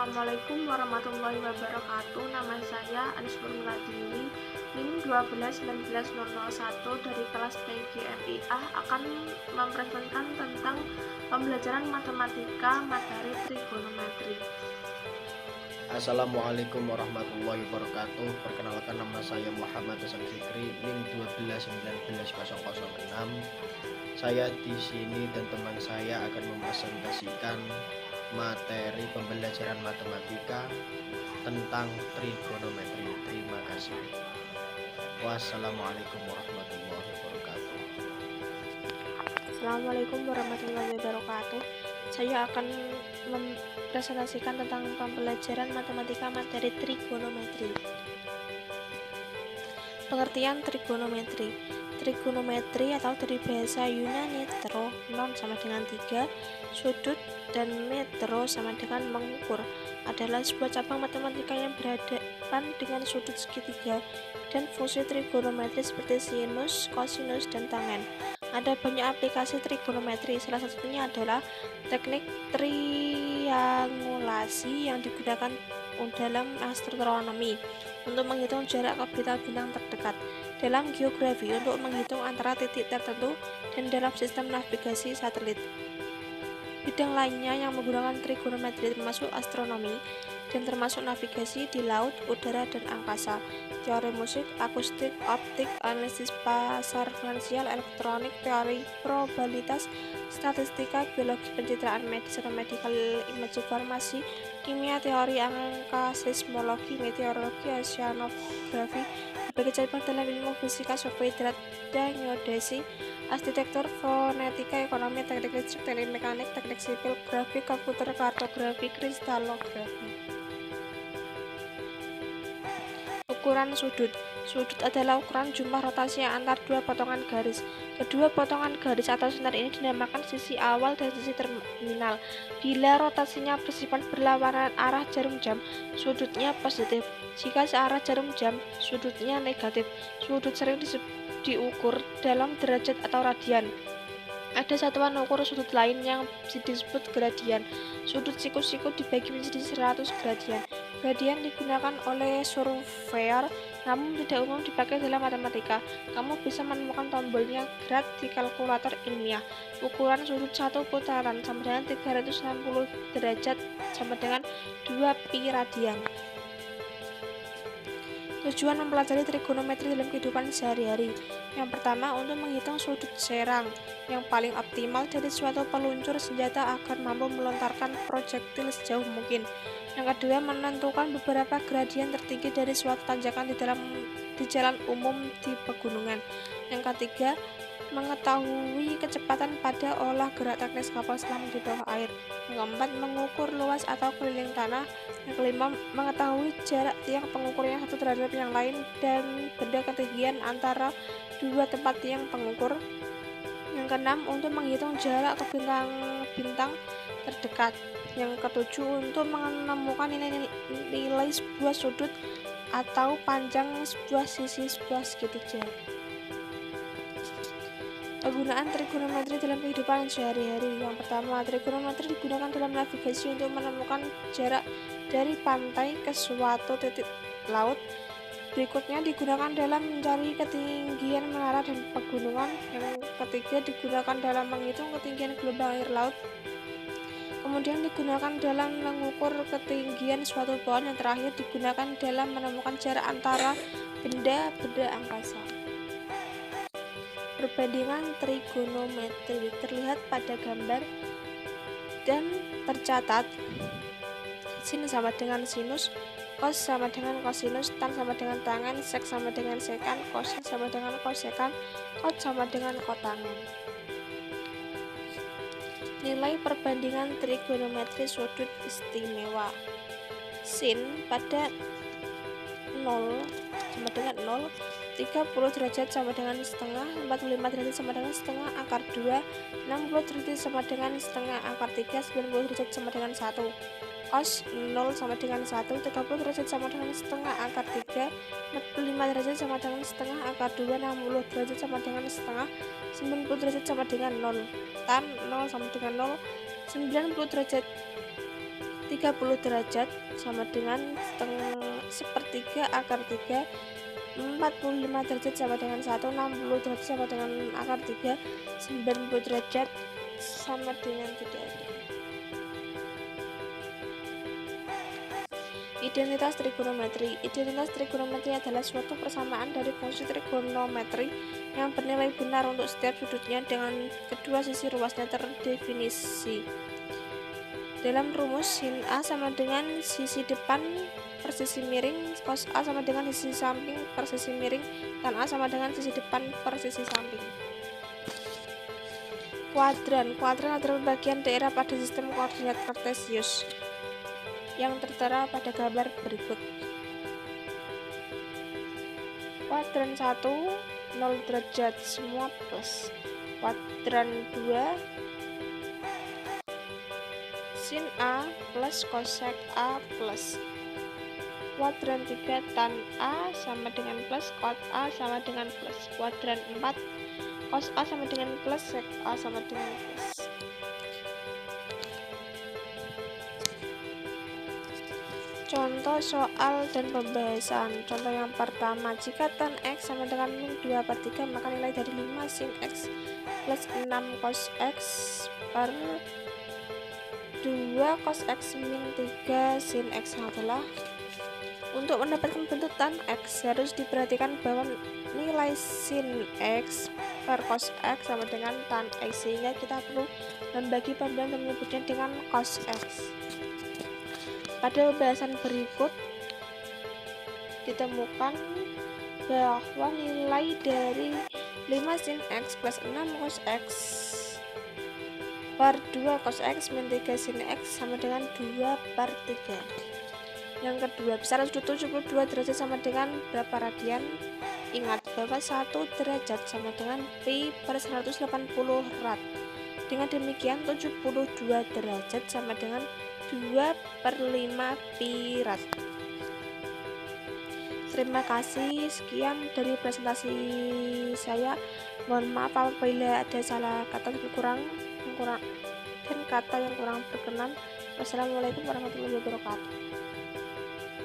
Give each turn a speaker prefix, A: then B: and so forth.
A: Assalamualaikum warahmatullahi wabarakatuh. Nama saya Anis Nurmiladini, NIM 1219001 dari kelas PGMIA akan mempresentasikan tentang pembelajaran matematika materi trigonometri.
B: Assalamualaikum warahmatullahi wabarakatuh. Perkenalkan, nama saya Muhammad Hasan Fikri, NIM 1219006. Saya di sini dan teman saya akan mempresentasikan materi pembelajaran matematika tentang trigonometri. Terima kasih. Wassalamualaikum warahmatullahi wabarakatuh.
A: Assalamualaikum warahmatullahi wabarakatuh. Saya akan mempresentasikan tentang pembelajaran matematika materi trigonometri. Pengertian trigonometri. Trigonometri atau dari bahasa Yunani tro, non sama dengan 3, sudut, dan metro sama dengan mengukur, adalah sebuah cabang matematika yang berhadapan dengan sudut segitiga dan fungsi trigonometri seperti sinus, kosinus, dan tangen. Ada banyak aplikasi trigonometri, salah satunya adalah teknik triangulasi yang digunakan dalam astronomi untuk menghitung jarak ke bintang-bintang terdekat, dalam geografi untuk menghitung antara titik tertentu, dan dalam sistem navigasi satelit. Bidang lainnya yang menggunakan trigonometri termasuk astronomi dan termasuk navigasi di laut, udara, dan angkasa, teori musik, akustik, optik, analisis pasar finansial, elektronik, teori probabilitas, statistika, biologi, pencitraan medis atau medical imaging, farmasi, kimia, teori angka, seismologi, meteorologi, oceanografi, berbagai cabang dalam ilmu fisika, survei darat dan geodesi, arsitektur, fonetika, ekonomi, teknik listrik, teknik mekanik, teknik sipil, grafik, komputer, kartografi, kristalografi. Ukuran sudut. Sudut adalah ukuran jumlah rotasi yang antar dua potongan garis. Kedua potongan garis atau sinar ini dinamakan sisi awal dan sisi terminal. Bila rotasinya bersifat berlawanan arah jarum jam, sudutnya positif. Jika searah jarum jam, sudutnya negatif. Sudut sering diukur dalam derajat atau radian. Ada satuan ukur sudut lain yang disebut gradian. Sudut siku-siku dibagi menjadi 100 gradian. Gradian digunakan oleh surveyor, namun tidak umum dipakai dalam matematika. Kamu bisa menemukan tombolnya grad di kalkulator ilmiah. Ukuran sudut satu putaran sama dengan 360 derajat sama dengan 2 pi radian. Tujuan mempelajari trigonometri dalam kehidupan sehari-hari. Yang pertama, untuk menghitung sudut serang yang paling optimal dari suatu peluncur senjata agar mampu melontarkan projektil sejauh mungkin. Yang kedua, menentukan beberapa gradian tertinggi dari suatu tanjakan di jalan umum di pegunungan. Yang ketiga, mengetahui kecepatan pada olah gerak teknis kapal selam di bawah air. Yang keempat, mengukur luas atau keliling tanah. Yang kelima, mengetahui jarak tiang pengukur yang satu terhadap yang lain dan benda ketinggian antara dua tempat tiang pengukur. Yang keenam, untuk menghitung jarak ke bintang-bintang terdekat. Yang ketujuh, untuk menemukan nilai sebuah sudut atau panjang sebuah sisi sebuah segitiga. Penggunaan trigonometri dalam kehidupan sehari-hari. Yang pertama, trigonometri digunakan dalam navigasi untuk menemukan jarak dari pantai ke suatu titik laut. Berikutnya digunakan dalam mencari ketinggian menara dan pegunungan. Yang ketiga, digunakan dalam menghitung ketinggian gelombang air laut. Kemudian digunakan dalam mengukur ketinggian suatu pohon. Yang terakhir digunakan dalam menemukan jarak antara benda-benda angkasa. Perbandingan trigonometri terlihat pada gambar dan tercatat sin sama dengan sinus, cos sama dengan kosinus, tan sama dengan tangen, sek sama dengan sekan, kosin sama dengan kosekan, kot sama dengan kotangen. Nilai perbandingan trigonometri sudut istimewa. Sin pada 0 sama dengan 0, 30 derajat sama dengan setengah, 45 derajat sama dengan setengah akar 2, 60 derajat sama dengan setengah akar 3, 90 derajat sama dengan 1. Cos 0 sama dengan 1, 30 derajat sama dengan setengah akar 3, 45 derajat sama dengan setengah akar 2, 60 derajat sama dengan setengah, 90 derajat sama dengan 0. Tan 0 sama dengan 0, 90 derajat 30 derajat sama dengan sepertiga akar 3, 45 derajat sama dengan 1, 60 derajat sama dengan akar 3, 90 derajat sama dengan tidak ada. Identitas trigonometri. Identitas trigonometri adalah suatu persamaan dari fungsi trigonometri yang bernilai benar untuk setiap sudutnya dengan kedua sisi ruasnya terdefinisi. Dalam rumus, sin A sama dengan sisi depan per sisi miring, cos A sama dengan sisi samping per sisi miring, tan A sama dengan sisi depan per sisi samping. Kuadran. Kuadran adalah bagian daerah pada sistem koordinat kartesius yang tertera pada gambar berikut. Kuadran 1, 0 derajat, semua plus. Kuadran 2, sin A plus cosec A plus. Kuadran 3, tan A sama dengan plus, cot A sama dengan plus. Kuadran 4, cos A sama dengan plus, sec A sama dengan plus. Contoh soal dan pembahasan. Contoh yang pertama, jika tan X sama dengan min 2/3, maka nilai dari 5 sin X plus 6 cos X per 2 cos X min 3 sin X adalah. Untuk mendapatkan bentuk tan X, harus diperhatikan bahwa nilai sin X per cos X sama dengan tan X, sehingga kita perlu membagi pembagian dan menyebutnya dengan cos X. Pada pembahasan berikut ditemukan bahwa nilai dari 5 sin X plus 6 cos X per 2 cos X min 3 sin X sama dengan 2/3. Yang kedua, besaran sudut 72 derajat sama dengan berapa radian? Ingat bahwa 1 derajat sama dengan pi per 180 rad. Dengan demikian 72 derajat sama dengan 2/5 pi rad. Terima kasih, sekian dari presentasi saya. Mohon maaf apabila ada salah kata dan kata yang kurang berkenan. Wassalamualaikum warahmatullahi wabarakatuh.